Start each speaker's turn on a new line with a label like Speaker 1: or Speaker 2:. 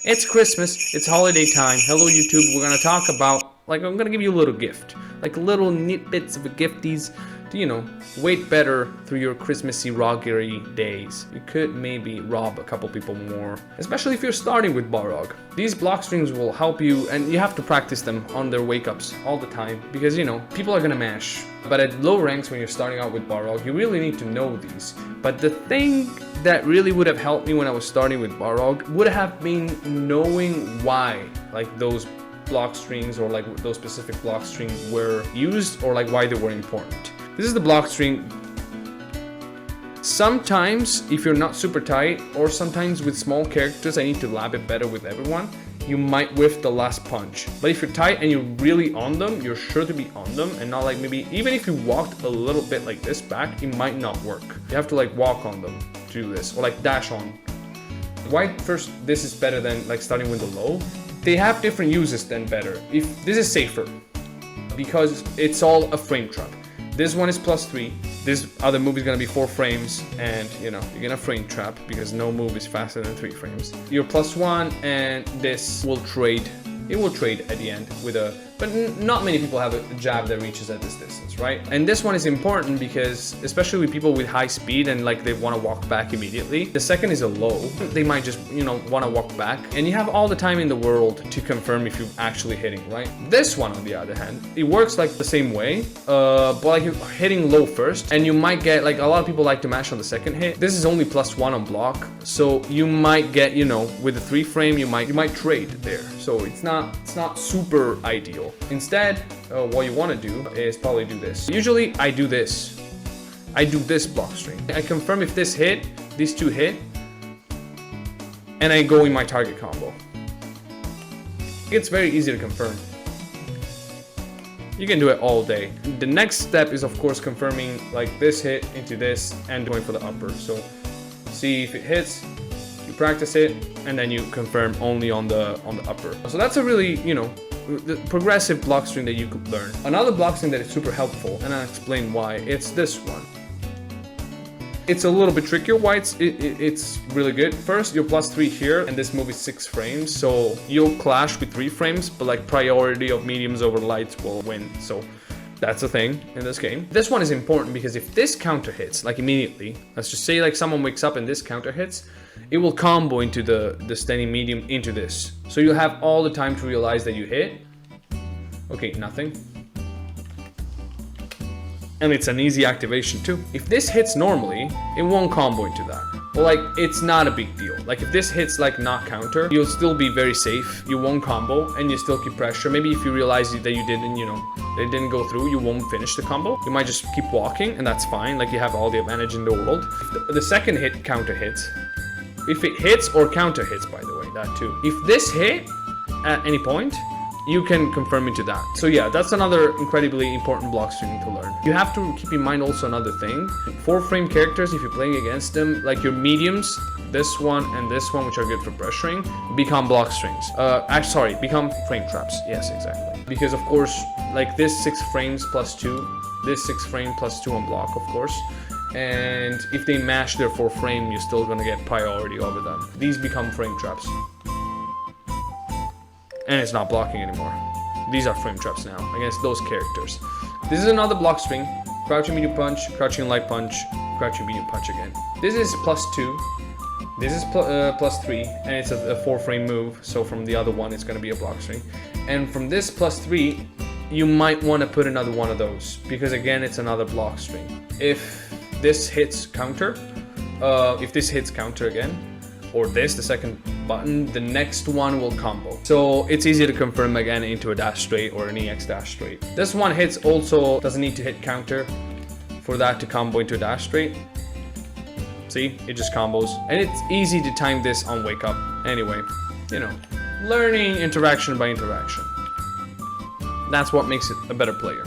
Speaker 1: It's Christmas, it's holiday time. Hello YouTube, we're gonna talk about, I'm gonna give you a little gift. Like little neat bits of a gifties to, wait better through your Christmassy roggery days. You could maybe rob a couple people more, especially if you're starting with Balrog. These block strings will help you, and you have to practice them on their wake-ups all the time, because, people are gonna mash. But at low ranks, when you're starting out with Balrog, you really need to know these. But the thing that really would have helped me when I was starting with Balrog would have been knowing why, those block strings or those specific block strings were used, or why they were important. This is the block string. Sometimes, if you're not super tight, or sometimes with small characters, I need to lab it better with everyone, you might whiff the last punch. But if you're tight and you're really on them, you're sure to be on them, and not maybe, even if you walked a little bit like this back, it might not work. You have to walk on them to do this, or dash on. Why first this is better than starting with the low? They have different uses than better. If this is safer, because it's all a frame trap. This one is +3, this other move is gonna be 4 frames, and you're gonna frame trap because no move is faster than 3 frames. You're +1, and this will trade. It will trade at the end with a, but not many people have a jab that reaches at this distance, right? And this one is important because, especially with people with high speed and they want to walk back immediately, the second is a low. They might just, want to walk back, and you have all the time in the world to confirm if you're actually hitting, right? This one, on the other hand, it works the same way, but you're hitting low first, and you might get, a lot of people like to mash on the second hit. This is only +1 on block, so you might get, with the 3 frame, you might trade there. So it's not super ideal. Instead, what you want to do is probably do this. Usually I do this. I do this block string. I confirm if this hit, these two hit, and I go in my target combo. It's very easy to confirm. You can do it all day. The next step is, of course, confirming this hit into this and going for the upper. So see if it hits, you practice it, and then you confirm only on the upper. So that's a really, the progressive block string that you could learn. Another block string that is super helpful, and I'll explain why, it's this one. It's a little bit trickier. Why it's really good. First, you're +3 here, and this move is 6 frames, so you'll clash with 3 frames, but priority of mediums over lights will win. So that's a thing in this game. This one is important because if this counter hits, immediately, let's just say someone wakes up and this counter hits, it will combo into the standing medium into this. So you'll have all the time to realize that you hit. Okay, nothing. And it's an easy activation too. If this hits normally, it won't combo into that. Well, it's not a big deal. If this hits not counter, you'll still be very safe. You won't combo, and you still keep pressure. Maybe if you realize that you didn't, it didn't go through, you won't finish the combo. You might just keep walking, and that's fine. You have all the advantage in the world. If the second hit counter hits. If it hits or counter hits, by the way, that too. If this hit at any point, you can confirm into that. So yeah, that's another incredibly important block string to learn. You have to keep in mind also another thing. 4 frame characters, if you're playing against them, your mediums, this one and this one, which are good for pressuring, become block strings. Become frame traps. Yes, exactly. Because of course, this 6 frames +2, this 6 frame +2 on block, of course. And if they mash their 4 frame, you're still gonna get priority over them. These become frame traps. And it's not blocking anymore. These are frame traps now against those characters. This is another block string. Crouching medium punch, crouching light punch, crouching medium punch again. This is +2. This is +3, and it's a 4 frame move. So from the other one, it's gonna be a block string. And from this +3, you might want to put another one of those, because again, it's another block string. If this hits counter, again, or the second button, the next one will combo. So it's easy to confirm again into a dash straight or an EX dash straight. This one hits also, doesn't need to hit counter for that to combo into a dash straight. See, it just combos. And it's easy to time this on wake up. Anyway, learning interaction by interaction. That's what makes it a better player.